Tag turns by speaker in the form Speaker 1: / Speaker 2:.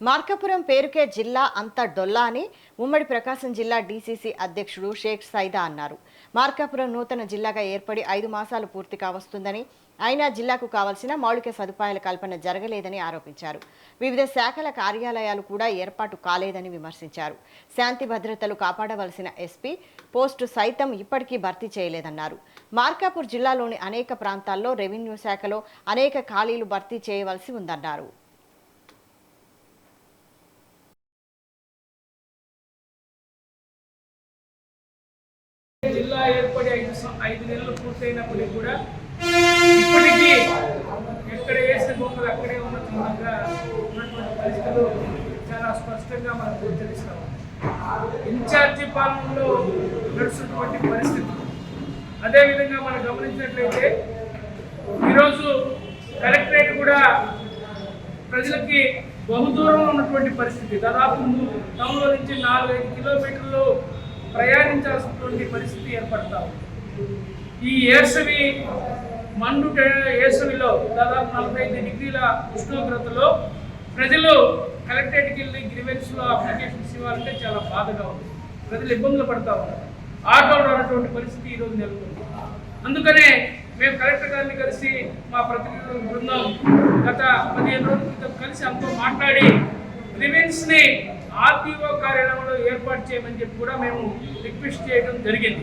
Speaker 1: మార్కాపురం పేరుకే జిల్లా అంతా డొల్లా అని ఉమ్మడి ప్రకాశం జిల్లా డీసీసీ అధ్యక్షుడు షేక్ సైదా అన్నారు. మార్కాపురం నూతన జిల్లాగా ఏర్పడి 5 మాసాలు పూర్తి కావస్తుందని, అయినా జిల్లాకు కావాల్సిన మౌలిక సదుపాయాల కల్పన జరగలేదని ఆరోపించారు. వివిధ శాఖల కార్యాలయాలు కూడా ఏర్పాటు కాలేదని విమర్శించారు. శాంతి భద్రతలు కాపాడవలసిన ఎస్పీ పోస్టు సైతం ఇప్పటికీ భర్తీ చేయలేదన్నారు. మార్కాపూర్ జిల్లాలోని అనేక ప్రాంతాల్లో రెవెన్యూ శాఖలో అనేక ఖాళీలు భర్తీ చేయవలసి ఉందన్నారు.
Speaker 2: జిల్లా ఏర్పడి 5 నెలలు పూర్తయినప్పటికీ కూడా ఇప్పటికీ ఎక్కడ వేసిన బొమ్మలు అక్కడే ఉన్నటువంటి పరిస్థితులు చాలా స్పష్టంగా మనకు గోచరిస్తాం. ఇన్ఛార్జి పాలనలో నడుస్తున్నటువంటి పరిస్థితులు అదేవిధంగా మనం గమనించినట్లయితే ఈరోజు కలెక్టరేట్ కూడా ప్రజలకి బహుదూరంలో ఉన్నటువంటి పరిస్థితి. దాదాపు టౌన్లో నుంచి 4-5 కిలోమీటర్లు ప్రయాణించాల్సినటువంటి పరిస్థితి ఏర్పడతా ఉంది. ఈ వేసవిలో దాదాపు 45 డిగ్రీల ఉష్ణోగ్రతలో ప్రజలు కలెక్టరేట్కి వెళ్ళి గ్రీవెన్స్లో అప్లికేషన్స్ ఇవ్వాలంటే చాలా బాధగా ఉంది. ప్రజలు ఇబ్బందులు పడతా ఉన్నారు. ఆటోలు రానటువంటి పరిస్థితి ఈరోజు నెలకొంది. అందుకనే మేము కలెక్టర్ గారిని కలిసి మా ప్రతినిధుల బృందం గత 15 రోజుల క్రితం కలిసి అంతా మాట్లాడి గ్రీవెన్స్ని ఆర్టీఓ కార్యాలయంలో ఏర్పాటు చేయమని చెప్పి కూడా మేము రిక్వెస్ట్ చేయడం జరిగింది.